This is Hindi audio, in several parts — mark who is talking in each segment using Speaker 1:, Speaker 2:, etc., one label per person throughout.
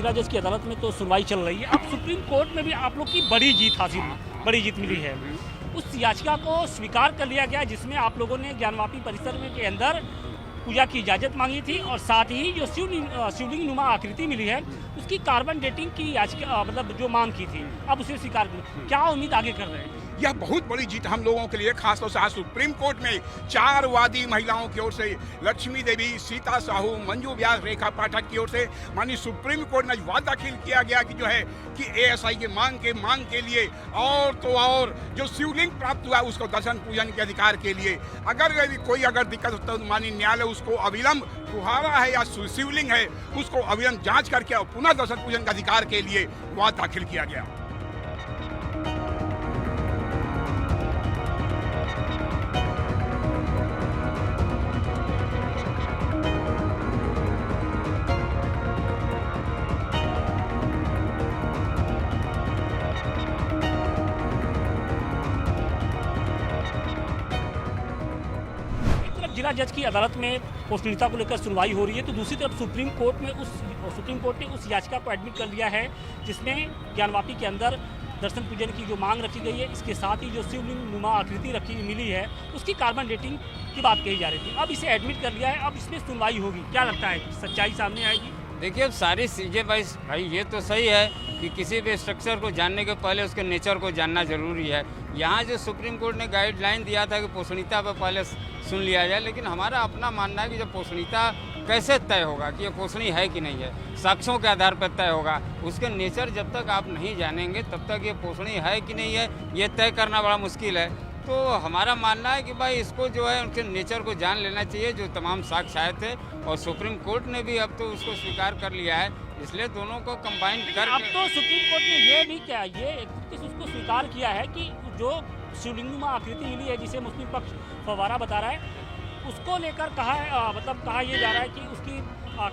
Speaker 1: जिला जज की अदालत में तो सुनवाई चल रही है। अब सुप्रीम कोर्ट में भी आप लोग की बड़ी जीत मिली है। उस याचिका को स्वीकार कर लिया गया जिसमें आप लोगों ने ज्ञानवापी परिसर में के अंदर पूजा की इजाज़त मांगी थी और साथ ही जो शिवलिंग नुमा आकृति मिली है उसकी कार्बन डेटिंग की याचिका मतलब जो मांग की थी, अब उसे स्वीकार कर, क्या उम्मीद आगे कर रहे हैं?
Speaker 2: यह बहुत बड़ी जीत हम लोगों के लिए, खासतौर से आज सुप्रीम कोर्ट में 4 वादी महिलाओं की ओर से लक्ष्मी देवी, सीता साहू, मंजू व्यास, रेखा पाठक की ओर से माननीय सुप्रीम कोर्ट ने वादा दाखिल किया गया कि जो है कि एएसआई की मांग के लिए और तो और जो शिवलिंग प्राप्त हुआ उसको दर्शन पूजन के अधिकार के लिए अगर कोई दिक्कत होता तो माननीय न्यायालय उसको अविलंब फुहारा है या शिवलिंग है उसको अविलंब जांच करके और पुनः दर्शन पूजन के अधिकार के लिए वादा दाखिल किया गया।
Speaker 1: जिला जज की अदालत में पोषणीयता को लेकर सुनवाई हो रही है, तो दूसरी तरफ सुप्रीम कोर्ट ने उस याचिका को एडमिट कर लिया है जिसमें ज्ञानवापी के अंदर दर्शन पूजन की जो मांग रखी गई है, इसके साथ ही जो शिवलिंग नुमा आकृति मिली है उसकी कार्बन डेटिंग की बात कही जा रही थी। अब इसे एडमिट कर लिया है, अब इसमें सुनवाई होगी। क्या लगता है सच्चाई सामने आएगी?
Speaker 3: देखिए, अब सारी चीज़ें भाई ये तो सही है कि किसी भी स्ट्रक्चर को जानने के पहले उसके नेचर को जानना ज़रूरी है। यहाँ जो सुप्रीम कोर्ट ने गाइडलाइन दिया था कि पोषणीयता पर पहले सुन लिया जाए, लेकिन हमारा अपना मानना है कि जब पोषणीयता कैसे तय होगा कि ये पोषणीय है कि नहीं है, साक्ष्यों के आधार पर तय होगा। उसके नेचर जब तक आप नहीं जानेंगे तब तक ये पोषणीय है कि नहीं है ये तय करना बड़ा मुश्किल है। तो हमारा मानना है कि भाई इसको जो है उनके नेचर को जान लेना चाहिए, जो तमाम साक्ष्य आए थे, और सुप्रीम कोर्ट ने भी अब तो उसको स्वीकार कर लिया है, इसलिए दोनों को कंबाइन कर।
Speaker 1: अब तो सुप्रीम कोर्ट ने ये भी क्या उसको स्वीकार किया है कि जो शिवलिंग आकृति मिली है जिसे मुस्लिम पक्ष फवारा बता रहा है उसको लेकर कहा ये जा रहा है कि उसकी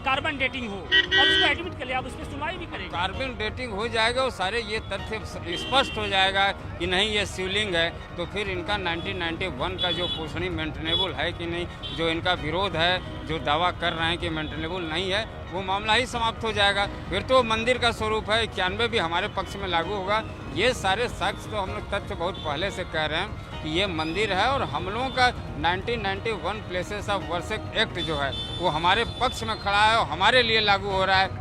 Speaker 1: कार्बन डेटिंग हो और उसको एडमिट कर लिया, अब उस पर सुनवाई भी करेंगे।
Speaker 3: कार्बन डेटिंग हो जाएगा और सारे ये तथ्य स्पष्ट हो जाएगा कि नहीं ये शिवलिंग है, तो फिर इनका 1991 का जो पोषणीय मेंटेनेबल है कि नहीं, जो इनका विरोध है, जो दावा कर रहे हैं कि मेंटेनेबल नहीं है, वो मामला ही समाप्त हो जाएगा। फिर तो मंदिर का स्वरूप है 91 भी हमारे पक्ष में लागू होगा। ये सारे साक्ष्य तो हम लोग तथ्य बहुत पहले से कह रहे हैं कि ये मंदिर है और हम लोगों का 1991 प्लेसेस ऑफ वर्शिप एक्ट जो है वो हमारे पक्ष में खड़ा है और हमारे लिए लागू हो रहा है।